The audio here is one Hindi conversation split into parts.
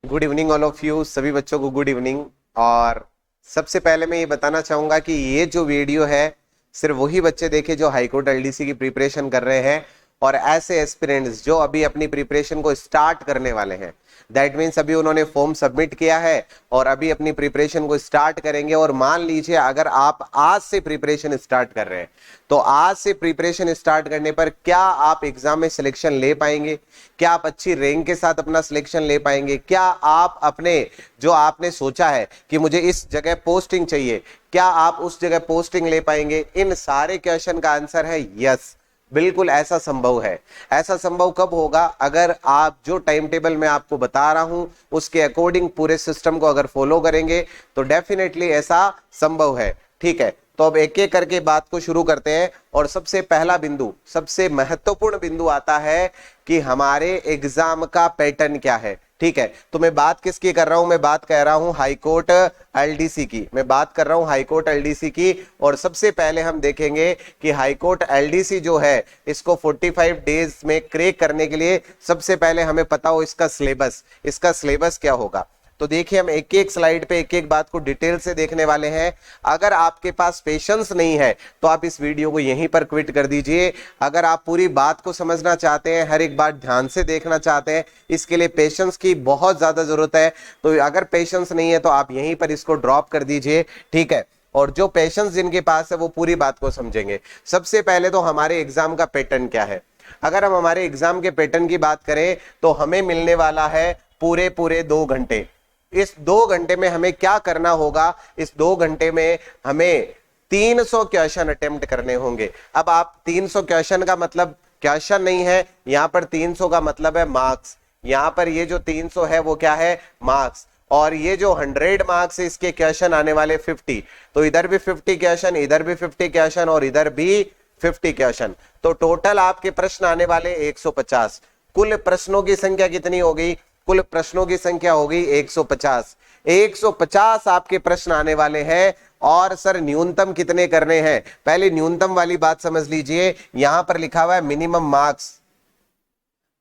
Good evening all of you, सभी बच्चों को गुड इवनिंग। और सबसे पहले मैं ये बताना चाहूंगा कि ये जो वीडियो है सिर्फ वही बच्चे देखे जो हाईकोर्ट एलडीसी की प्रिपरेशन कर रहे हैं और ऐसे एस्पिरेंट्स जो अभी अपनी प्रिपरेशन को स्टार्ट करने वाले हैं। दैट मीन्स अभी उन्होंने फॉर्म सबमिट किया है और अभी अपनी प्रिपरेशन को स्टार्ट करेंगे। और मान लीजिए अगर आप आज से प्रिपरेशन स्टार्ट कर रहे हैं तो आज से प्रिपरेशन स्टार्ट करने पर क्या आप एग्जाम में सिलेक्शन ले पाएंगे? क्या आप अच्छी रैंक के साथ अपना सिलेक्शन ले पाएंगे? क्या आप अपने जो आपने सोचा है कि मुझे इस जगह पोस्टिंग चाहिए, क्या आप उस जगह पोस्टिंग ले पाएंगे? इन सारे क्वेश्चन का आंसर है यस, बिल्कुल ऐसा संभव है। ऐसा संभव कब होगा? अगर आप जो टाइम टेबल मैं आपको बता रहा हूं उसके अकॉर्डिंग पूरे सिस्टम को अगर फॉलो करेंगे तो डेफिनेटली ऐसा संभव है। ठीक है, तो अब एक एक करके बात को शुरू करते हैं। और सबसे पहला बिंदु, सबसे महत्वपूर्ण बिंदु आता है कि हमारे एग्जाम का पैटर्न क्या है। ठीक है, तो मैं बात किसकी कर रहा हूं? मैं बात कर रहा हूं हाईकोर्ट एलडीसी की। मैं बात कर रहा हूं हाईकोर्ट एलडीसी की। और सबसे पहले हम देखेंगे कि हाईकोर्ट एलडीसी जो है इसको 45 डेज में क्रैक करने के लिए सबसे पहले हमें पता हो इसका सिलेबस, इसका सिलेबस क्या होगा। तो देखिए, हम एक एक स्लाइड पे एक एक बात को डिटेल से देखने वाले हैं। अगर आपके पास पेशेंस नहीं है तो आप इस वीडियो को यहीं पर क्विट कर दीजिए। अगर आप पूरी बात को समझना चाहते हैं, हर एक बात ध्यान से देखना चाहते हैं, इसके लिए पेशेंस की बहुत ज्यादा जरूरत है। तो अगर पेशेंस नहीं है तो आप यहीं पर इसको ड्रॉप कर दीजिए। ठीक है, और जो पेशेंस जिनके पास है वो पूरी बात को समझेंगे। सबसे पहले तो हमारे एग्जाम का पैटर्न क्या है। अगर हम हमारे एग्जाम के पैटर्न की बात करें तो हमें मिलने वाला है पूरे 2 घंटे। इस 2 घंटे में हमें क्या करना होगा? इस 2 घंटे में हमें 300 क्वेश्चन अटेम्प्ट करने होंगे। अब आप 300 क्वेश्चन का मतलब क्वेश्चन नहीं है, यहां पर 300 का मतलब है मार्क्स। यहां पर ये जो 300 है वो क्या है? मार्क्स। और ये जो 100 मार्क्स है इसके क्वेश्चन आने वाले 50। तो इधर भी 50 क्वेश्चन, इधर भी 50 क्वेश्चन और इधर भी 50 क्वेश्चन। तो टोटल आपके प्रश्न आने वाले 150। कुल प्रश्नों की संख्या कितनी होगी? कुल प्रश्नों की संख्या होगी 150। 150 आपके प्रश्न आने वाले हैं। और सर न्यूनतम कितने करने हैं? पहले न्यूनतम वाली बात समझ लीजिए। यहां पर लिखा हुआ है मिनिमम मार्क्स।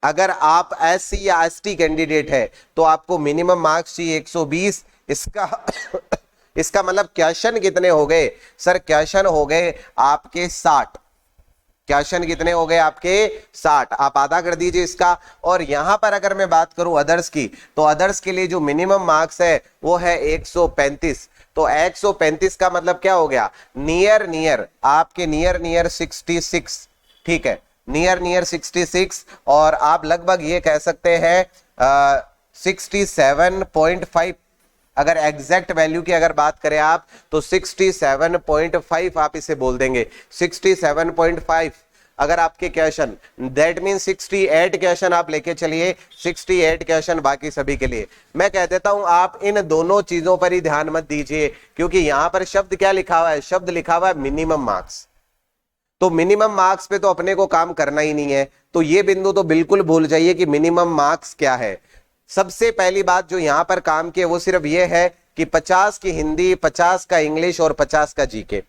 अगर आप एससी या एसटी कैंडिडेट है तो आपको मिनिमम मार्क्स चाहिए 120। इसका इसका मतलब क्वेश्चन कितने हो गए? सर क्वेश्चन हो गए आपके 60। क्वेश्चन कितने हो गए आपके? 60। आप आधा कर दीजिए इसका। और यहां पर अगर मैं बात करूं अदर्स की, तो अदर्स के लिए जो मिनिमम मार्क्स है वो है 135। तो 135 का मतलब क्या हो गया? नियर नियर आपके नियर 66। ठीक है, नियर 66। और आप लगभग ये कह सकते हैं 67.5। अगर एग्जैक्ट वैल्यू की अगर बात करें आप तो 67.5 आप इसे बोल देंगे। 67.5 अगर आपके क्वेश्चन, दैट मीन 68 क्वेश्चन आप लेके चलिए। 68 क्वेश्चन बाकी सभी के लिए। मैं कह देता हूं आप इन दोनों चीजों पर ही ध्यान मत दीजिए, क्योंकि यहां पर शब्द क्या लिखा हुआ है? शब्द लिखा हुआ है मिनिमम मार्क्स। तो मिनिमम मार्क्स पे तो अपने को काम करना ही नहीं है। तो ये बिंदु तो बिल्कुल भूल जाइए कि मिनिमम मार्क्स क्या है। सबसे पहली बात जो यहां पर काम की है वो सिर्फ ये है कि 50 की हिंदी, 50 का इंग्लिश और 50 का जीके।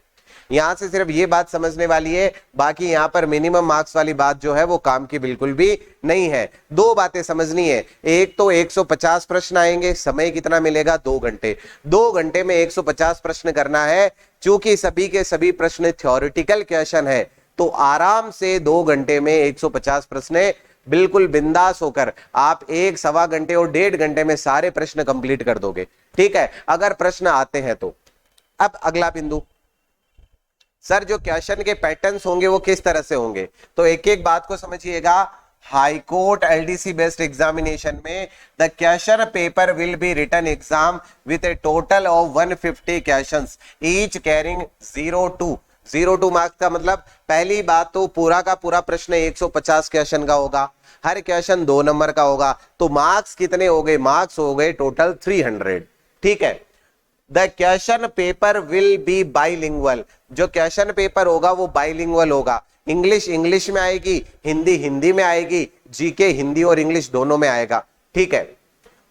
यहां से सिर्फ ये बात समझने वाली है। बाकी यहां पर मिनिमम मार्क्स वाली बात जो है वो काम की बिल्कुल भी नहीं है। 2 बातें समझनी है। एक तो 150 प्रश्न आएंगे, समय कितना मिलेगा? 2 घंटे। 2 घंटे में 150 प्रश्न करना है। चूंकि सभी के सभी प्रश्न थ्योरेटिकल क्वेश्चन है तो आराम से 2 घंटे में 150 प्रश्न बिल्कुल बिंदास होकर आप 1 सवा घंटे और 1.5 घंटे में सारे प्रश्न कंप्लीट कर दोगे। ठीक है, अगर प्रश्न आते हैं तो। अब अगला बिंदु, सर जो क्वेश्चन के पैटर्न्स होंगे वो किस तरह से होंगे? तो एक एक बात को समझिएगा। हाईकोर्ट एलडीसी बेस्ड एग्जामिनेशन में the question paper will be written exam with a total of 150 questions each carrying 0 to marks का मतलब पहली बात तो पूरा का पूरा प्रश्न 150 क्वेश्चन का होगा। हर क्वेश्चन 2 नंबर का होगा। तो मार्क्स कितने हो गए? मार्क्स हो गए टोटल 300। ठीक है, the question paper will B bilingual. जो क्वेश्चन पेपर होगा वो बाइलिंगुअल होगा। इंग्लिश में आएगी, हिंदी में आएगी, जीके हिंदी और इंग्लिश दोनों में आएगा। ठीक है,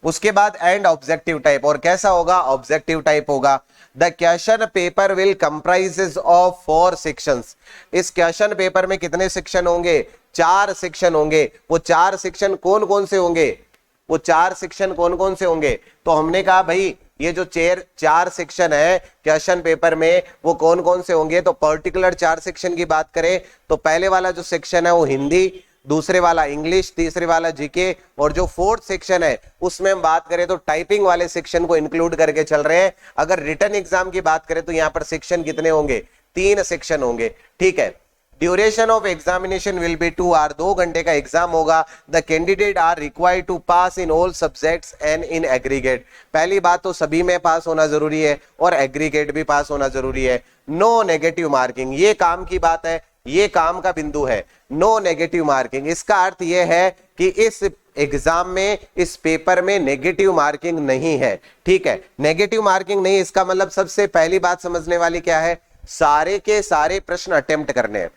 उसके बाद एंड ऑब्जेक्टिव टाइप। और कैसा होगा? ऑब्जेक्टिव टाइप होगा। The question paper will comprises of 4 sections. इस क्वेश्चन पेपर में कितने सेक्शन होंगे? 4 सेक्शन होंगे। वो 4 सेक्शन कौन कौन से होंगे? वो 4 सेक्शन कौन कौन से होंगे? तो हमने कहा भाई ये जो 4 सेक्शन है क्वेश्चन पेपर में वो कौन कौन से होंगे? तो पर्टिकुलर 4 सेक्शन की बात करें तो पहले वाला जो सेक्शन है वो हिंदी, दूसरे वाला इंग्लिश, तीसरे वाला जीके, और जो 4th सेक्शन है उसमें हम बात करें तो टाइपिंग वाले सेक्शन को इंक्लूड करके चल रहे हैं। अगर रिटन एग्जाम की बात करें तो यहाँ पर सेक्शन कितने होंगे? 3 सेक्शन होंगे। ठीक है। Duration of examination will be 2 hour, 2 घंटे का एग्जाम होगा। The candidate are required to pass in all subjects and in aggregate. पहली बात तो सभी में पास होना जरूरी है और एग्रीगेट भी पास होना जरूरी है। नो नेगेटिव मार्किंग, ये काम की बात है, ये काम का बिंदु है। नो नेगेटिव मार्किंग, इसका अर्थ यह है कि इस एग्जाम में, इस पेपर में नेगेटिव मार्किंग नहीं है। ठीक है, नेगेटिव मार्किंग नहीं, इसका मतलब सबसे पहली बात समझने वाली क्या है? सारे के सारे प्रश्न अटेम्प्ट करने हैं।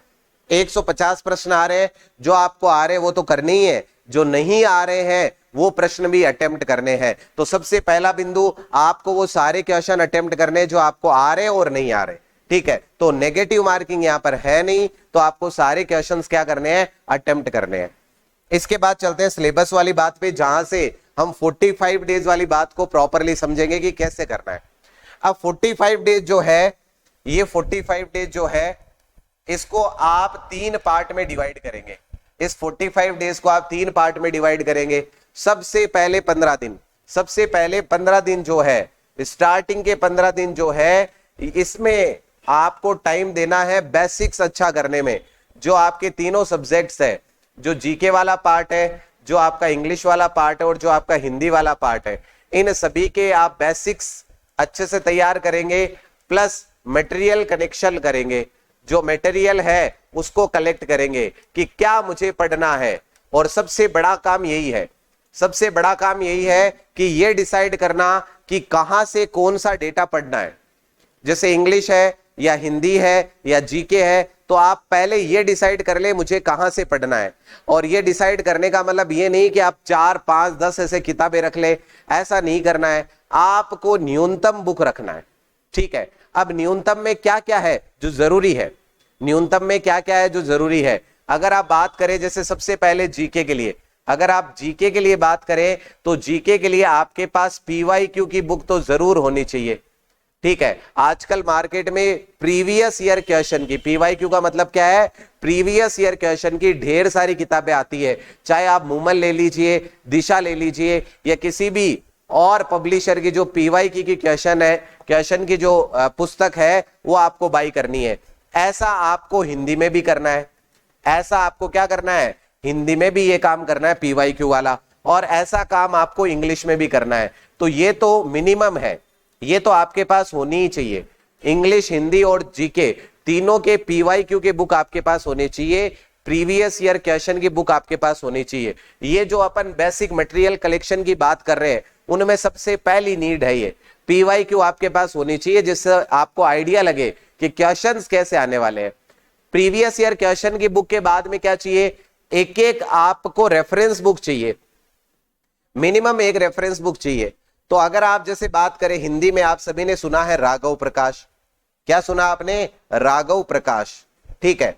150 प्रश्न आ रहे हैं, जो आपको आ रहे हैं वो तो करने ही है, जो नहीं आ रहे हैं वो प्रश्न भी अटेम्प्ट करने हैं। तो सबसे पहला बिंदु, आपको वो सारे क्वेश्चन अटेम्प्ट करने हैं जो आपको आ रहे हैं और नहीं आ रहे। ठीक है, तो नेगेटिव मार्किंग यहां पर है नहीं, तो आपको सारे क्वेश्चंस क्या करने हैं? अटेम्प्ट करने हैं। इसके बाद चलते हैं सिलेबस वाली बात पे, जहां से हम 45 डेज वाली बात को प्रॉपरली समझेंगे कि कैसे करना है। अब 45 डेज जो है, ये 45 डेज जो है इसको आप 3 पार्ट में डिवाइड करेंगे। इस 45 डेज को आप 3 पार्ट में डिवाइड करेंगे। सबसे पहले 15 दिन, सबसे पहले 15 दिन जो है, स्टार्टिंग के 15 दिन जो है, इसमें आपको टाइम देना है बेसिक्स अच्छा करने में। जो आपके तीनों सब्जेक्ट्स है, जो जीके वाला पार्ट है, जो आपका इंग्लिश वाला पार्ट है और जो आपका हिंदी वाला पार्ट है, इन सभी के आप बेसिक्स अच्छे से तैयार करेंगे, प्लस मटेरियल कनेक्शन करेंगे। जो मटेरियल है उसको कलेक्ट करेंगे कि क्या मुझे पढ़ना है। और सबसे बड़ा काम यही है, सबसे बड़ा काम यही है कि ये डिसाइड करना कि कहां से कौन सा डेटा पढ़ना है। जैसे इंग्लिश है या हिंदी है या जीके है, तो आप पहले ये डिसाइड कर ले मुझे कहां से पढ़ना है। और ये डिसाइड करने का मतलब ये नहीं कि आप 4, 5, 10 ऐसे किताबें रख ले, ऐसा नहीं करना है। आपको न्यूनतम बुक रखना है। ठीक है, अब न्यूनतम में क्या क्या है जो जरूरी है, न्यूनतम में क्या क्या है जो जरूरी है। अगर आप बात करें जैसे सबसे पहले जीके के लिए, अगर आप जीके के लिए बात करें तो जीके के लिए आपके पास पीवाईक्यू की बुक तो जरूर होनी चाहिए। ठीक है, आजकल मार्केट में प्रीवियस ईयर क्वेश्चन की, पीवाईक्यू का मतलब क्या है? प्रीवियस ईयर क्वेश्चन की ढेर सारी किताबें आती है। चाहे आप मूमल ले लीजिए, दिशा ले लीजिए, या किसी भी और पब्लिशर की जो पीवाईक्यू की क्वेश्चन है, क्वेश्चन की जो पुस्तक है वो आपको बाई करनी है। ऐसा आपको हिंदी में भी करना है, ऐसा आपको क्या करना है? हिंदी में भी ये काम करना है पीवाईक्यू वाला, और ऐसा काम आपको इंग्लिश में भी करना है। तो ये तो मिनिमम है, ये तो आपके पास होनी ही चाहिए। इंग्लिश, हिंदी और जीके तीनों के पीवाईक्यू के बुक आपके पास होने चाहिए, प्रीवियस ईयर क्वेश्चन की बुक आपके पास होनी चाहिए। ये जो अपन बेसिक मटेरियल कलेक्शन की बात कर रहे हैं, उनमें सबसे पहली नीड है ये पीवाईक्यू आपके पास होनी चाहिए, जिससे आपको आइडिया लगे कि क्वेश्चंस कैसे आने वाले हैं। प्रीवियस ईयर क्वेश्चन की बुक के बाद में क्या चाहिए? एक एक आपको रेफरेंस बुक चाहिए, मिनिमम एक रेफरेंस बुक चाहिए। तो अगर आप जैसे बात करें हिंदी में, आप सभी ने सुना है राघव प्रकाश। क्या सुना आपने? राघव प्रकाश। ठीक है,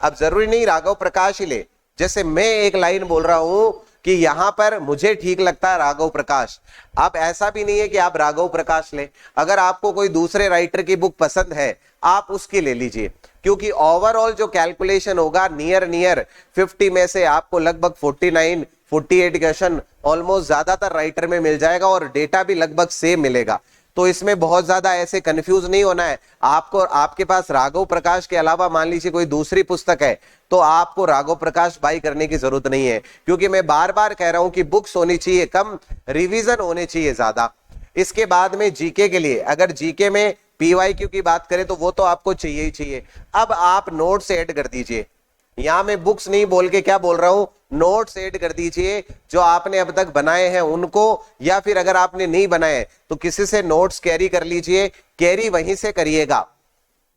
अब जरूरी नहीं राघव प्रकाश ही ले, जैसे मैं एक लाइन बोल रहा हूं कि यहां पर मुझे ठीक लगता है राघव प्रकाश, अब ऐसा भी नहीं है कि आप राघव प्रकाश ले। अगर आपको कोई दूसरे राइटर की बुक पसंद है आप उसकी ले लीजिए, क्योंकि ओवरऑल जो कैलकुलेशन होगा नियर 50 में से आपको लगभग 49, 48 क्वेश्चन ऑलमोस्ट ज्यादातर राइटर में मिल जाएगा और डेटा भी लगभग सेम मिलेगा। तो इसमें बहुत ज्यादा ऐसे कंफ्यूज नहीं होना है आपको। आपके पास राघव प्रकाश के अलावा मान लीजिए कोई दूसरी पुस्तक है तो आपको राघव प्रकाश बाई करने की जरूरत नहीं है, क्योंकि मैं बार बार कह रहा हूं कि बुक्स होनी चाहिए कम, रिवीजन होने चाहिए ज्यादा। इसके बाद में जीके के लिए, अगर जीके में पीवाईक्यू की बात करें तो वो तो आपको चाहिए ही चाहिए। अब आप नोट्स ऐड कर दीजिए, यहां मैं बुक्स नहीं बोल के क्या बोल रहा हूं, नोट्स ऐड कर दीजिए जो आपने अब तक बनाए हैं उनको, या फिर अगर आपने नहीं बनाए तो किसी से नोट्स कैरी कर लीजिए, कैरी वहीं से करिएगा।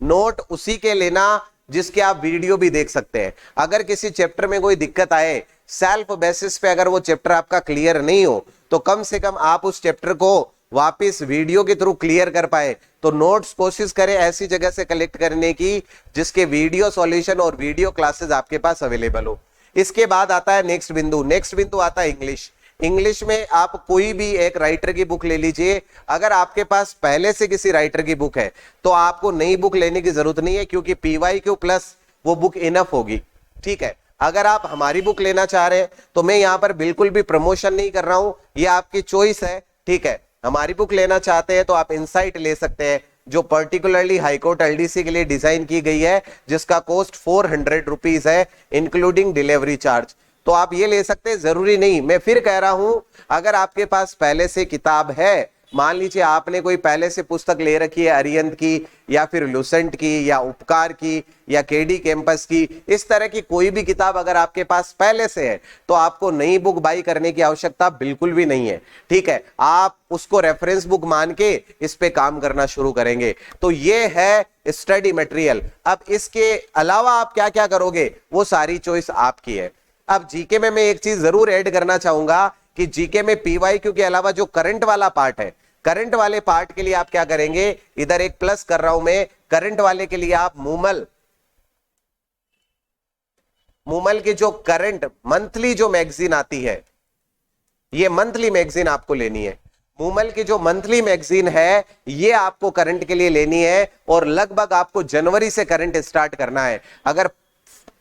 नोट उसी के लेना जिसके आप वीडियो भी देख सकते हैं। अगर किसी चैप्टर में कोई दिक्कत आए, सेल्फ बेसिस पे अगर वो चैप्टर आपका क्लियर नहीं हो, तो कम से कम आप उस चैप्टर को वापस वीडियो के थ्रू क्लियर कर पाए। तो नोट्स कोशिश करें ऐसी जगह से कलेक्ट करने की जिसके वीडियो सॉल्यूशन और वीडियो क्लासेस आपके पास अवेलेबल हो। इसके बाद आता है नेक्स्ट बिंदु, नेक्स्ट बिंदु आता है इंग्लिश। इंग्लिश में आप कोई भी एक राइटर की बुक ले लीजिए, अगर आपके पास पहले से किसी राइटर की बुक है तो आपको नई बुक लेने की जरूरत नहीं है, क्योंकि PYQ प्लस वो बुक इनफ होगी। ठीक है, अगर आप हमारी बुक लेना चाह रहे हैं तो मैं यहां पर बिल्कुल भी प्रमोशन नहीं कर रहा हूं, ये आपकी चॉइस है। ठीक है, हमारी बुक लेना चाहते हैं तो आप इनसाइट ले सकते हैं, जो पर्टिकुलरली हाईकोर्ट LDC के लिए डिजाइन की गई है, जिसका कॉस्ट 400 रुपीज है इंक्लूडिंग डिलीवरी चार्ज। तो आप ये ले सकते हैं, जरूरी नहीं। मैं फिर कह रहा हूं, अगर आपके पास पहले से किताब है, मान लीजिए आपने कोई पहले से पुस्तक ले रखी है अरिहंत की या फिर लुसेंट की या उपकार की या KD कैंपस की, इस तरह की कोई भी किताब अगर आपके पास पहले से है तो आपको नई बुक बाई करने की आवश्यकता बिल्कुल भी नहीं है। ठीक है, आप उसको रेफरेंस बुक मान के इस पे काम करना शुरू करेंगे। तो ये है स्टडी मटेरियल। अब इसके अलावा आप क्या क्या करोगे वो सारी चॉइस आपकी है। अब जीके में मैं एक चीज जरूर ऐड करना चाहूंगा कि जीके में PYQ के अलावा जो करंट वाला पार्ट है, करंट वाले पार्ट के लिए आप क्या करेंगे, इधर एक प्लस कर रहा हूं मैं, करंट वाले के लिए आप मूमल की जो करंट मंथली जो मैगजीन आती है, ये मंथली मैगजीन आपको लेनी है। मूमल की जो मंथली मैगजीन है ये आपको करंट के लिए लेनी है, और लगभग आपको जनवरी से करंट स्टार्ट करना है। अगर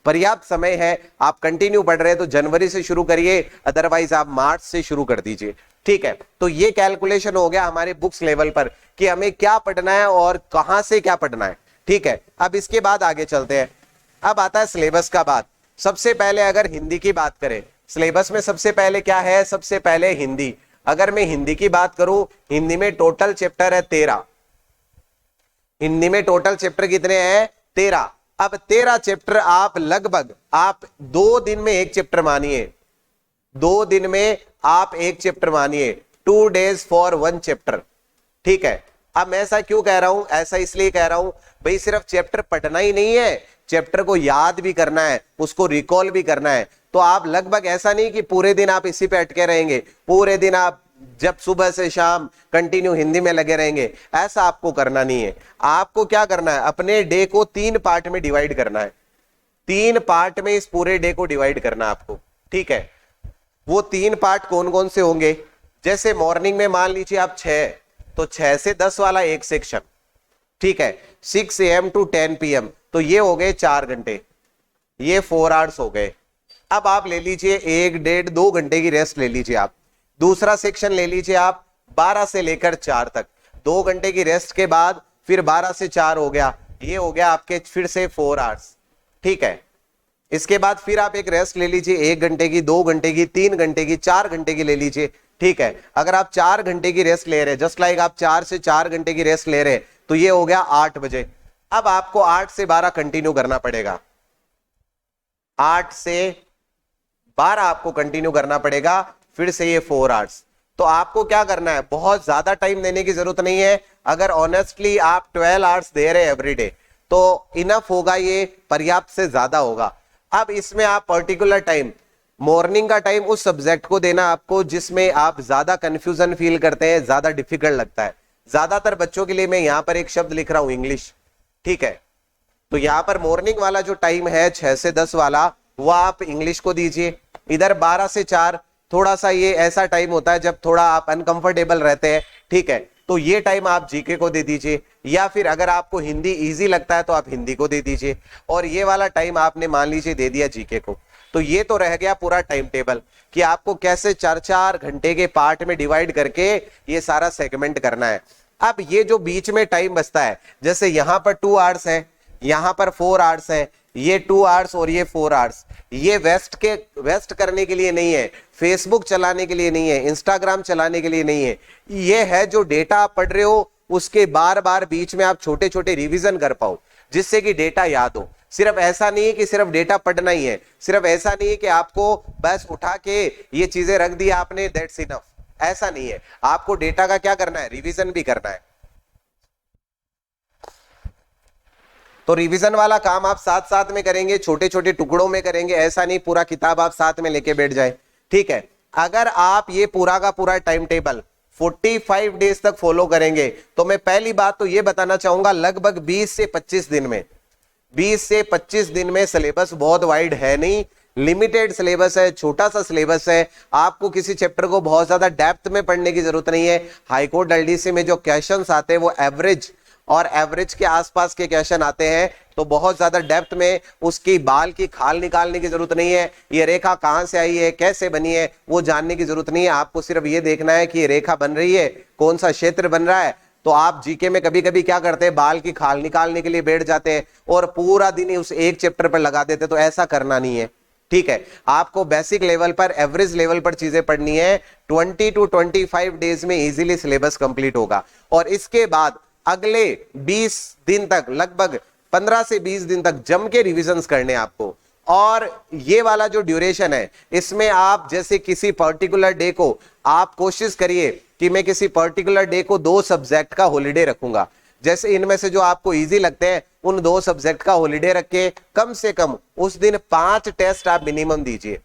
पर्याप्त समय है, आप कंटिन्यू पढ़ रहे हैं तो जनवरी से शुरू करिए, अदरवाइज आप मार्च से शुरू कर दीजिए। ठीक है, तो ये कैलकुलेशन हो गया हमारे बुक्स लेवल पर कि हमें क्या पढ़ना है और कहां से क्या पढ़ना है। ठीक है, अब इसके बाद आगे चलते हैं। अब आता है सिलेबस का बात। सबसे पहले अगर हिंदी की बात करें, सिलेबस में सबसे पहले क्या है, सबसे पहले हिंदी। अगर मैं हिंदी की बात करूं, हिंदी में टोटल चैप्टर है 13। हिंदी में टोटल चैप्टर कितने हैं, 13। अब 13 चैप्टर आप लगभग 2 दिन में एक चैप्टर मानिए, 2 दिन में आप एक चैप्टर मानिए, 2 days फॉर 1 चैप्टर। ठीक है, अब मैं ऐसा क्यों कह रहा हूं, ऐसा इसलिए कह रहा हूं भाई सिर्फ चैप्टर पढ़ना ही नहीं है, चैप्टर को याद भी करना है, उसको रिकॉल भी करना है। तो आप लगभग ऐसा नहीं कि पूरे दिन आप इसी पे अटके रहेंगे, पूरे दिन आप जब सुबह से शाम कंटिन्यू हिंदी में लगे रहेंगे, ऐसा आपको करना नहीं है। आपको क्या करना है, अपने डे को 3 पार्ट में डिवाइड करना है, 3 पार्ट में इस पूरे डे को डिवाइड करना है आपको। ठीक है, वो 3 पार्ट कौन कौन से होंगे, जैसे मॉर्निंग में मान लीजिए आप 6, तो 6 से 10 वाला एक सेक्शन। ठीक है, 6 AM to 10 PM, तो ये हो गए 4 घंटे, ये 4 आवर्स हो गए। अब आप ले लीजिए 1, 1.5, 2 घंटे की रेस्ट ले लीजिए आप। दूसरा सेक्शन ले लीजिए आप 12 से लेकर 4 तक, 2 घंटे की रेस्ट के बाद फिर 12 से 4 हो गया, ये हो गया आपके फिर से 4 आवर्स। ठीक है, इसके बाद फिर आप एक रेस्ट ले लीजिए 1 घंटे की, 2 घंटे की, 3 घंटे की, 4 घंटे की ले लीजिए। ठीक है, अगर आप 4 घंटे की रेस्ट ले रहे हैं, जस्ट लाइक आप 4 से 4 घंटे की रेस्ट ले रहे हैं, तो ये हो गया 8 बजे। अब आपको 8 से 12 कंटिन्यू करना पड़ेगा, 8 से 12 आपको कंटिन्यू करना पड़ेगा, फिर से ये 4 आवर्स। तो आपको क्या करना है, बहुत ज्यादा टाइम देने की जरूरत नहीं है। अगर ऑनेस्टली आप 12 आवर्स दे रहे हैं एवरीडे तो इनफ होगा, ये पर्याप्त से ज्यादा होगा। अब इसमें आप पर्टिकुलर टाइम, मॉर्निंग का टाइम उस सब्जेक्ट को देना आपको जिसमें आप ज्यादा कंफ्यूजन फील करते हैं, ज्यादा डिफिकल्ट लगता है। ज्यादातर बच्चों के लिए मैं यहां पर एक शब्द लिख रहा हूं, इंग्लिश। ठीक है, तो यहां पर मॉर्निंग वाला जो टाइम है 6 से 10 वाला, वो आप इंग्लिश को दीजिए। इधर 12 से 4 थोड़ा सा ये ऐसा टाइम होता है जब थोड़ा आप अनकंफर्टेबल रहते हैं। ठीक है, तो ये टाइम आप जीके को दे दीजिए, या फिर अगर आपको हिंदी इजी लगता है तो आप हिंदी को दे दीजिए, और ये वाला टाइम आपने मान लीजिए दे दिया जीके को। तो ये तो रह गया पूरा टाइम टेबल कि आपको कैसे 4-4 घंटे के पार्ट में डिवाइड करके ये सारा सेगमेंट करना है। अब ये जो बीच में टाइम बचता है, जैसे यहां पर 2 आवर्स है, यहां पर 4 आवर्स है, ये 2 आवर्स और ये 4 आवर्स, ये वेस्ट करने के लिए नहीं है, फेसबुक चलाने के लिए नहीं है, इंस्टाग्राम चलाने के लिए नहीं है। ये है जो डेटा आप पढ़ रहे हो उसके बार बार बीच में आप छोटे छोटे रिवीजन कर पाओ, जिससे कि डेटा याद हो। सिर्फ ऐसा नहीं है कि सिर्फ डेटा पढ़ना ही है, सिर्फ ऐसा नहीं है कि आपको बस उठा के ये चीजें रख दी आपने, दैट्स इनफ, ऐसा नहीं है। आपको डेटा का क्या करना है, रिवीजन भी करना है। तो रिवीजन वाला काम आप साथ साथ में करेंगे, छोटे छोटे टुकड़ों में करेंगे, ऐसा नहीं पूरा किताब आप साथ में लेके बैठ जाए। ठीक है, अगर आप ये पूरा का पूरा टाइम टेबल 45 डेज तक फॉलो करेंगे तो मैं पहली बात तो ये बताना चाहूंगा, लगभग 20 से 25 दिन में 20 से 25 दिन में सिलेबस बहुत वाइड है नहीं, लिमिटेड सिलेबस है, छोटा सा सिलेबस है, आपको किसी चैप्टर को बहुत ज्यादा डेप्थ में पढ़ने की जरूरत नहीं है। हाईकोर्ट एलडीसी में जो क्वेश्चंस आते हैं वो एवरेज और एवरेज के आसपास के क्वेश्चन आते हैं, तो बहुत ज्यादा डेप्थ में उसकी बाल की खाल निकालने की जरूरत नहीं है, ये रेखा कहां से आई है, कैसे बनी है, वो जानने की जरूरत नहीं है। आपको सिर्फ ये देखना है कि ये रेखा बन रही है, कौन सा क्षेत्र बन रहा है। तो आप जीके में कभी कभी क्या करते हैं, बाल की खाल निकालने के लिए बैठ जाते हैं और पूरा दिन ही उस एक चैप्टर पर लगा देते, तो ऐसा करना नहीं है। ठीक है, आपको बेसिक लेवल पर, एवरेज लेवल पर चीजें पढ़नी है। 20 to 25 डेज में इजीली सिलेबस कंप्लीट होगा और इसके बाद अगले 20 दिन तक, लगभग 15 से 20 दिन तक जम के रिविजन्स करने आपको। और ये वाला जो ड्यूरेशन है, इसमें आप जैसे किसी पर्टिकुलर डे को, आप कोशिश करिए कि मैं किसी पर्टिकुलर डे को 2 सब्जेक्ट का हॉलिडे रखूंगा। जैसे इनमें से जो आपको इजी लगते हैं उन 2 सब्जेक्ट का हॉलिडे रख के कम से कम उस दिन 5 टेस्ट आप मिनिमम दीजिए।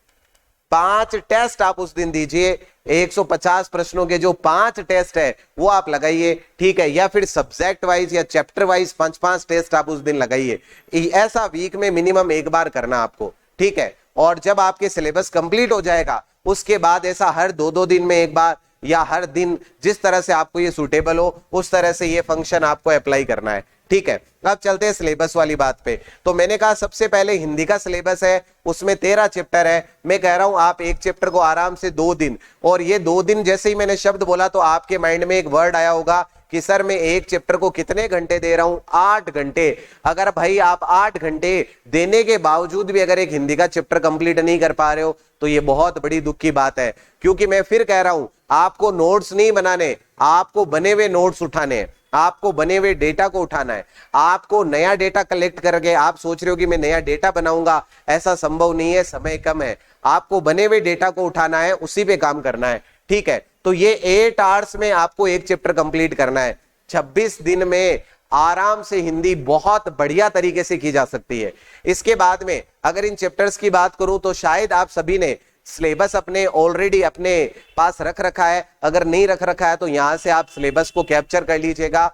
5 टेस्ट आप उस दिन दीजिए। 150 प्रश्नों के जो 5 टेस्ट है वो आप लगाइए। ठीक है, या फिर सब्जेक्ट वाइज या चैप्टर वाइज 5-5 टेस्ट आप उस दिन लगाइए। ऐसा वीक में मिनिमम एक बार करना आपको। ठीक है, और जब आपके सिलेबस कंप्लीट हो जाएगा उसके बाद ऐसा हर 2-2 दिन में एक बार या हर दिन, जिस तरह से आपको ये सूटेबल हो उस तरह से ये फंक्शन आपको अप्लाई करना है। ठीक है, अब चलते हैं सिलेबस वाली बात पे। तो मैंने कहा सबसे पहले हिंदी का सिलेबस है, उसमें 13 चैप्टर है। मैं कह रहा हूं आप एक चैप्टर को आराम से 2 दिन, और ये 2 दिन जैसे ही मैंने शब्द बोला तो आपके माइंड में एक वर्ड आया होगा कि सर मैं एक चैप्टर को कितने घंटे दे रहा हूं, 8 घंटे। अगर भाई आप 8 घंटे देने के बावजूद भी अगर एक हिंदी का चैप्टर कंप्लीट नहीं कर पा रहे हो तो ये बहुत बड़ी दुख की बात है। क्योंकि मैं फिर कह रहा हूं, आपको नोट्स नहीं बनाने, आपको बने हुए नोट्स उठाने हैं, आपको बने हुए डेटा को उठाना है। आपको नया डेटा कलेक्ट करके आप सोच रहे हो कि मैं नया डेटा बनाऊंगा, ऐसा संभव नहीं है, समय कम है। आपको बने हुए डेटा को उठाना है, उसी पे काम करना है। ठीक है, तो ये 8 आवर्स में आपको एक चैप्टर कंप्लीट करना है। 26 दिन में आराम से हिंदी बहुत बढ़िया तरीके से की जा सकती है। इसके बाद में अगर इन चैप्टर्स की बात करूं तो शायद आप सभी ने सिलेबस अपने ऑलरेडी अपने पास रख रखा है। अगर नहीं रख रखा है तो यहां से आप सिलेबस को कैप्चर कर लीजिएगा।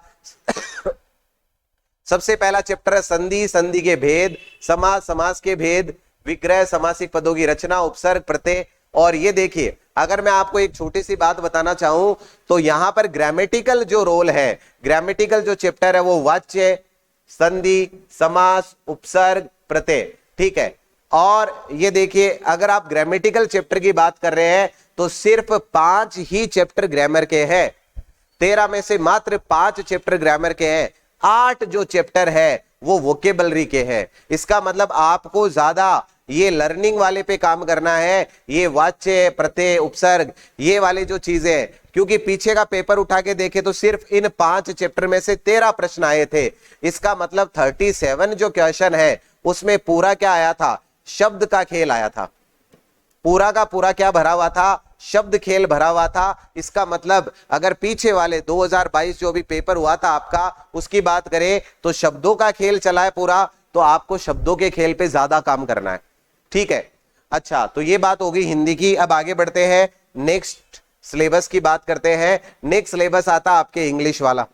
सबसे पहला चैप्टर है संधि, संधि के भेद, समास, समास के भेद, विग्रह, समासिक पदों की रचना, उपसर्ग, प्रत्यय। और ये देखिए, अगर मैं आपको एक छोटी सी बात बताना चाहूं तो यहां पर ग्रामेटिकल जो रोल है, ग्रामेटिकल जो चैप्टर है वो वाच्य, संधि, समास, उपसर्ग, प्रत्यय। ठीक है, और ये देखिए अगर आप ग्रामेटिकल चैप्टर की बात कर रहे हैं तो सिर्फ 5 ही चैप्टर ग्रामर के हैं। 13 में से मात्र 5 चैप्टर ग्रामर के हैं। 8 जो चैप्टर है वो वोकेबलरी के हैं। इसका मतलब आपको ज्यादा ये लर्निंग वाले पे काम करना है, ये वाच्य, प्रत्यय, उपसर्ग, ये वाले जो चीजें हैं। क्योंकि पीछे का पेपर उठा के देखे तो सिर्फ इन 5 चैप्टर में से 13 प्रश्न आए थे। इसका मतलब 37 जो क्वेश्चन है उसमें पूरा क्या आया था, शब्द का खेल आया था। पूरा का पूरा क्या भरा हुआ था, शब्द खेल भरा हुआ था। इसका मतलब अगर पीछे वाले 2022 जो भी पेपर हुआ था आपका, उसकी बात करें तो शब्दों का खेल चला है पूरा, तो आपको शब्दों के खेल पे ज्यादा काम करना है। ठीक है, अच्छा, तो ये बात होगी हिंदी की। अब आगे बढ़ते हैं, नेक्स्ट सिलेबस की बात करते हैं। नेक्स्ट सिलेबस आता आपके इंग्लिश वाला।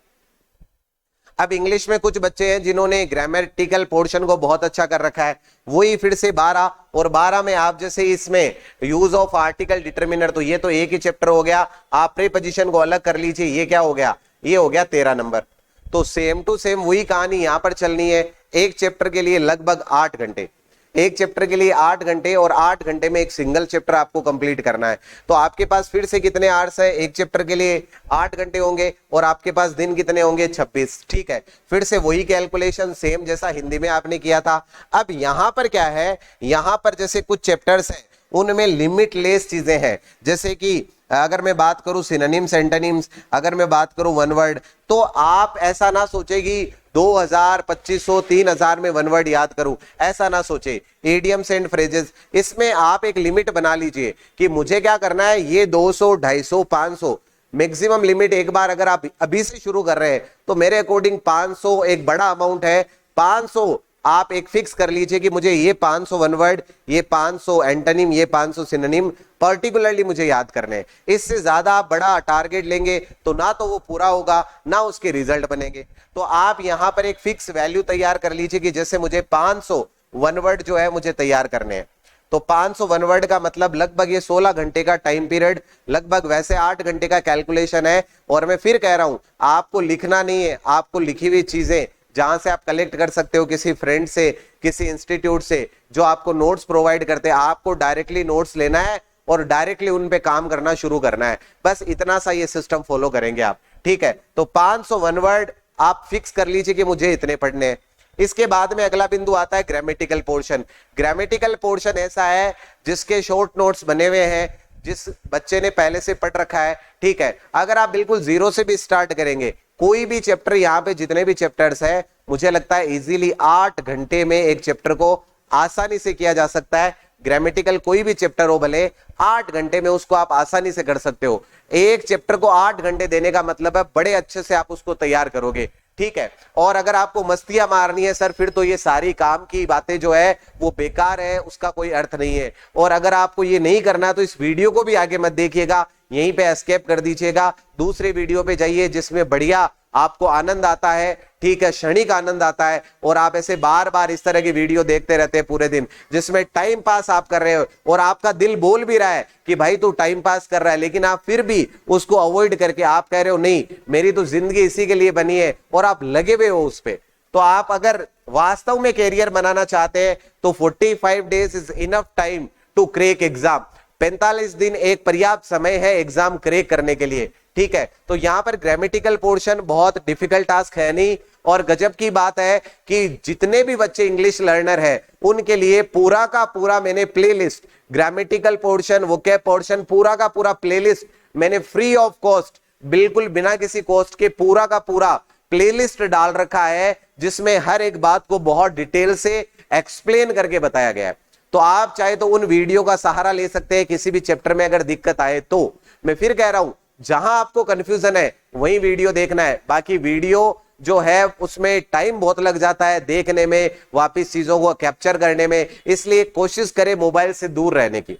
अब इंग्लिश में कुछ बच्चे हैं जिन्होंने ग्रामेटिकल पोर्शन को बहुत अच्छा कर रखा है, वही फिर से 12, और 12 में आप जैसे इसमें यूज ऑफ आर्टिकल डिटर्मिनर, तो ये तो एक ही चैप्टर हो गया। आप प्रीपोजिशन को अलग कर लीजिए, ये क्या हो गया, ये हो गया 13 नंबर। तो सेम टू सेम वही कहानी यहां पर चलनी है। एक चैप्टर के लिए लगभग 8 घंटे, एक चैप्टर के लिए 8 घंटे, और 8 घंटे में एक सिंगल चैप्टर आपको कंप्लीट करना है। तो आपके पास फिर से कितने आवर्स है, एक चैप्टर के लिए 8 घंटे होंगे, और आपके पास दिन कितने होंगे, 26। ठीक है, फिर से वही कैलकुलेशन सेम जैसा हिंदी में आपने किया था। अब यहां पर क्या है, यहां पर जैसे कुछ चैप्टर्स हैं उनमें लिमिटलेस चीजें हैं। जैसे कि अगर मैं बात करूं सिनोनिम्स, एंटोनिम्स, अगर मैं बात करूं वन वर्ड, तो आप ऐसा ना सोचेगी 2000, 2500, 3000 में वन वर्ड याद करूं, ऐसा ना सोचे। इडियम्स एंड फ्रेजेस, इसमें आप एक लिमिट बना लीजिए कि मुझे क्या करना है, ये 200, 250, 500 मैक्सिमम लिमिट। एक बार अगर आप अभी से शुरू कर रहे हैं तो मेरे अकॉर्डिंग 500 एक बड़ा अमाउंट है। 500 आप एक फिक्स कर लीजिए कि मुझे ये 500 वन वर्ड, ये 500 एंटोनिम, ये 500 सिनोनिम पर्टिकुलरली मुझे याद करने हैं। इससे ज्यादा आप बड़ा टारगेट लेंगे तो ना तो वो पूरा होगा, ना उसके रिजल्ट बनेंगे। तो आप यहां पर एक फिक्स वैल्यू तैयार कर लीजिए कि जैसे मुझे 500 वन वर्ड जो है मुझे तैयार करने हैं। तो 500 वन वर्ड का मतलब लगभग ये 16 घंटे का टाइम पीरियड, लगभग वैसे 8 घंटे का कैलकुलेशन है। और मैं फिर कह रहा हूं, आपको लिखना नहीं है, आपको लिखी हुई चीजें जहां से आप कलेक्ट कर सकते हो, किसी फ्रेंड से, किसी इंस्टीट्यूट से जो आपको नोट्स प्रोवाइड करते हैं, आपको डायरेक्टली नोट्स लेना है और डायरेक्टली उन पे काम करना शुरू करना है। बस इतना सा ये सिस्टम फॉलो करेंगे आप, ठीक है। तो 500 वन वर्ड आप फिक्स कर लीजिए कि मुझे इतने पढ़ने हैं। इसके बाद में अगला बिंदु आता है ग्रामेटिकल पोर्शन। ग्रामेटिकल पोर्शन ऐसा है जिसके शॉर्ट नोट्स बने हुए हैं, जिस बच्चे ने पहले से पढ़ रखा है, ठीक है। अगर आप बिल्कुल जीरो से भी स्टार्ट करेंगे, कोई भी चैप्टर, यहाँ पे जितने भी चैप्टर्स है, मुझे लगता है इजीली 8 घंटे में एक चैप्टर को आसानी से किया जा सकता है। ग्रामेटिकल कोई भी चैप्टर हो भले, 8 घंटे में उसको आप आसानी से कर सकते हो। एक चैप्टर को 8 घंटे देने का मतलब है बड़े अच्छे से आप उसको तैयार करोगे, ठीक है। और अगर आपको मस्तियां मारनी है सर, फिर तो ये सारी काम की बातें जो है वो बेकार है, उसका कोई अर्थ नहीं है। और अगर आपको ये नहीं करना तो इस वीडियो को भी आगे मत देखिएगा, यहीं पे एस्केप कर दीजिएगा, दूसरे वीडियो पे जाइए जिसमें बढ़िया आपको आनंद आता है, ठीक है, क्षणिक आनंद आता है। और आप ऐसे बार बार इस तरह की वीडियो देखते रहते हैं पूरे दिन, जिसमें टाइम पास आप कर रहे हो और आपका दिल बोल भी रहा है कि भाई तू टाइम पास कर रहा है, लेकिन आप फिर भी उसको अवॉइड करके आप कह रहे हो नहीं, मेरी तो जिंदगी इसी के लिए बनी है, और आप लगे हुए हो उस पे। तो आप अगर वास्तव में कैरियर बनाना चाहते हैं तो 45 days is enough time to crack exam. 45 दिन एक पर्याप्त समय है एग्जाम क्रैक करने के लिए, ठीक है। तो यहां पर ग्रामेटिकल पोर्शन बहुत डिफिकल्ट टास्क है नहीं। और गजब की बात है कि जितने भी बच्चे इंग्लिश लर्नर है उनके लिए पूरा का पूरा मैंने playlist, grammatical portion, vocab portion, पूरा का पूरा प्लेलिस्ट मैंने फ्री ऑफ कॉस्ट, बिल्कुल बिना किसी कॉस्ट के पूरा का पूरा प्लेलिस्ट डाल रखा है, जिसमें हर एक बात को बहुत डिटेल से एक्सप्लेन करके बताया गया है। तो आप चाहे तो उन वीडियो का सहारा ले सकते हैं किसी भी चैप्टर में अगर दिक्कत आए तो। मैं फिर कह रहा हूं, जहां आपको कंफ्यूजन है वही वीडियो देखना है। बाकी वीडियो जो है उसमें टाइम बहुत लग जाता है देखने में, वापिस चीजों को कैप्चर करने में, इसलिए कोशिश करें मोबाइल से दूर रहने की।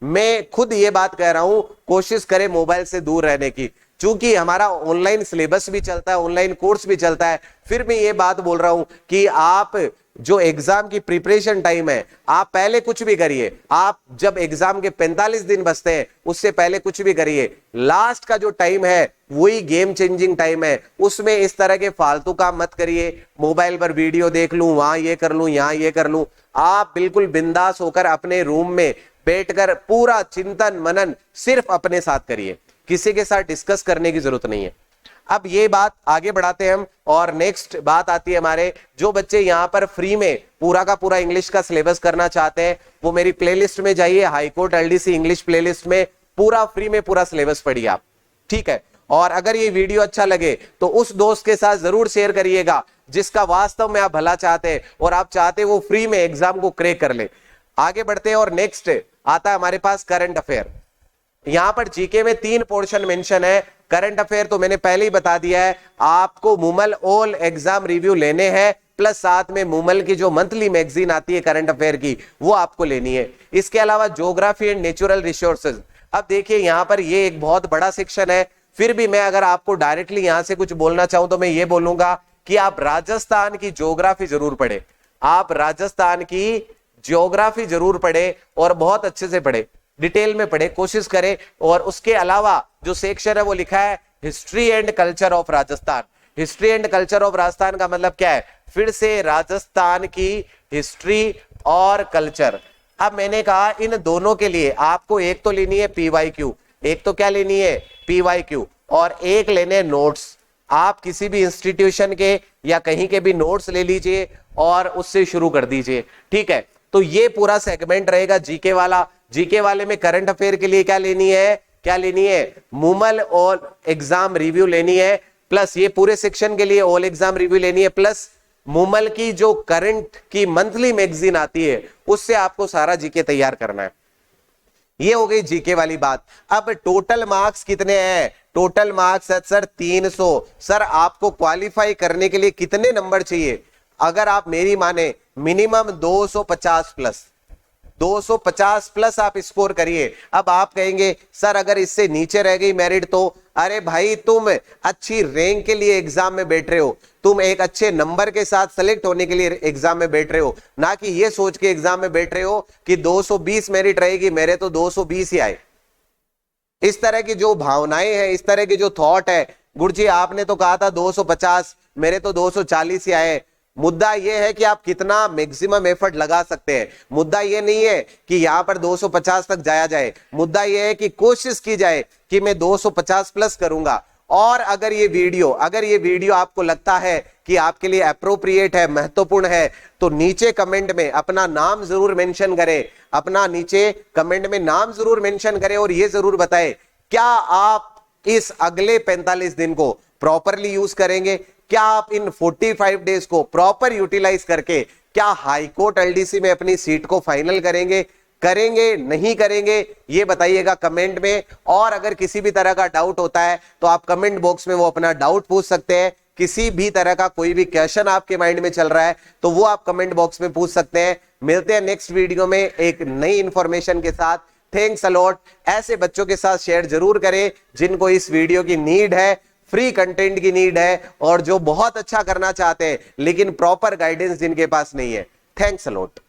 मैं खुद ये बात कह रहा हूं, कोशिश करें मोबाइल से दूर रहने की, चूंकि हमारा ऑनलाइन सिलेबस भी चलता है, ऑनलाइन कोर्स भी चलता है। फिर मैं ये बात बोल रहा हूं कि आप जो एग्जाम की प्रिपरेशन टाइम है, आप पहले कुछ भी करिए, आप जब एग्जाम के 45 दिन बचते हैं उससे पहले कुछ भी करिए, लास्ट का जो टाइम है वही गेम चेंजिंग टाइम है। उसमें इस तरह के फालतू काम मत करिए, मोबाइल पर वीडियो देख लूं, वहां ये कर लूं, यहां ये कर लूं। आप बिल्कुल बिंदास होकर अपने रूम में बैठकर पूरा चिंतन मनन सिर्फ अपने साथ करिए, किसी के साथ डिस्कस करने की जरूरत नहीं है। अब ये बात आगे बढ़ाते हैं हम, और नेक्स्ट बात आती है हमारे, जो बच्चे यहाँ पर फ्री में पूरा का पूरा इंग्लिश का सिलेबस करना चाहते हैं वो मेरी प्लेलिस्ट में जाइए, हाईकोर्ट एलडीसी इंग्लिश प्लेलिस्ट में पूरा फ्री में पूरा सिलेबस पढ़िए आप, ठीक है। और अगर ये वीडियो अच्छा लगे तो उस दोस्त के साथ जरूर शेयर करिएगा जिसका वास्तव में आप भला चाहते हैं और आप चाहते हैं वो फ्री में एग्जाम को क्रैक कर ले। आगे बढ़ते हैं और नेक्स्ट आता है हमारे पास करंट अफेयर। यहां पर जीके में 3 पोर्शन मेंशन है। करंट अफेयर तो मैंने पहले ही बता दिया है, आपको मूमल ऑल एग्जाम रिव्यू लेने हैं, प्लस साथ में मूमल की जो मंथली मैगजीन आती है करंट अफेयर की वो आपको लेनी है। इसके अलावा ज्योग्राफी एंड नेचुरल रिसोर्सेज। अब देखिए यहां पर ये एक बहुत बड़ा सेक्शन है, फिर भी मैं अगर आपको डायरेक्टली यहां से कुछ बोलना चाहूं तो मैं ये बोलूंगा कि आप राजस्थान की ज्योग्राफी जरूर पढ़े, आप राजस्थान की ज्योग्राफी जरूर पढ़े और बहुत अच्छे से पढ़े, डिटेल में पढ़े, कोशिश करें। और उसके अलावा जो सेक्शन है वो लिखा है history and culture of Rajasthan. History and culture of Rajasthan का मतलब क्या है, फिर से राजस्थान की हिस्ट्री और कल्चर। अब मैंने कहा इन दोनों के लिए आपको एक तो लेनी है पीवाईक्यू, एक तो क्या लेनी है पीवाईक्यू, और एक लेने नोट्स। आप किसी भी इंस्टीट्यूशन के या कहीं के भी नोट्स ले लीजिए और उससे शुरू कर दीजिए, ठीक है। तो ये पूरा सेगमेंट रहेगा जीके वाला। जीके वाले में करंट अफेयर के लिए क्या लेनी है, क्या लेनी है, मूमल और एग्जाम रिव्यू लेनी है, प्लस ये पूरे सेक्शन के लिए ऑल एग्जाम रिव्यू लेनी है, प्लस मूमल की जो करंट की मंथली मैगजीन आती है उससे आपको सारा जीके तैयार करना है। ये हो गई जीके वाली बात। अब टोटल मार्क्स कितने हैं, टोटल मार्क्स है सर 300। सर आपको क्वालिफाई करने के लिए कितने नंबर चाहिए, अगर आप मेरी माने मिनिमम 250 प्लस, 250 प्लस आप स्कोर करिए। अब आप कहेंगे सर अगर इससे नीचे रह गई मेरिट तो, अरे भाई तुम अच्छी रैंक के लिए एग्जाम में बैठ रहे हो, तुम एक अच्छे नंबर के साथ सेलेक्ट होने के लिए एग्जाम में बैठ रहे हो, ना कि ये सोच के एग्जाम में बैठ रहे हो कि 220 मेरिट रहेगी, मेरे तो 220 ही आए। इस तरह की जो भावनाएं हैं, इस तरह की जो थॉट है, गुरुजी आपने तो कहा था 250, मेरे तो 240 ही आए। मुद्दा यह है कि आप कितना मैक्सिमम एफर्ट लगा सकते हैं। मुद्दा यह नहीं है कि यहां पर 250 तक जाया जाए, मुद्दा यह है कि कोशिश की जाए कि मैं 250 प्लस करूंगा। और अगर ये वीडियो आपको लगता है कि आपके लिए अप्रोप्रिएट है, महत्वपूर्ण है, तो नीचे कमेंट में अपना नाम जरूर मेंशन करें, अपना नीचे कमेंट में नाम जरूर मेंशन करें और ये जरूर बताएं क्या आप इस अगले 45 दिन को प्रॉपरली यूज करेंगे, क्या आप इन 45 डेज को प्रॉपर यूटिलाइज करके क्या हाईकोर्ट एलडीसी में अपनी सीट को फाइनल करेंगे नहीं करेंगे, ये बताइएगा कमेंट में। और अगर किसी भी तरह का डाउट होता है तो आप कमेंट बॉक्स में वो अपना डाउट पूछ सकते हैं। किसी भी तरह का कोई भी क्वेश्चन आपके माइंड में चल रहा है तो वो आप कमेंट बॉक्स में पूछ सकते हैं। मिलते हैं नेक्स्ट वीडियो में एक नई इंफॉर्मेशन के साथ। Thanks a lot. ऐसे बच्चों के साथ शेयर जरूर करें जिनको इस वीडियो की नीड है, फ्री कंटेंट की नीड है, और जो बहुत अच्छा करना चाहते हैं लेकिन प्रॉपर गाइडेंस जिनके पास नहीं है। Thanks a lot.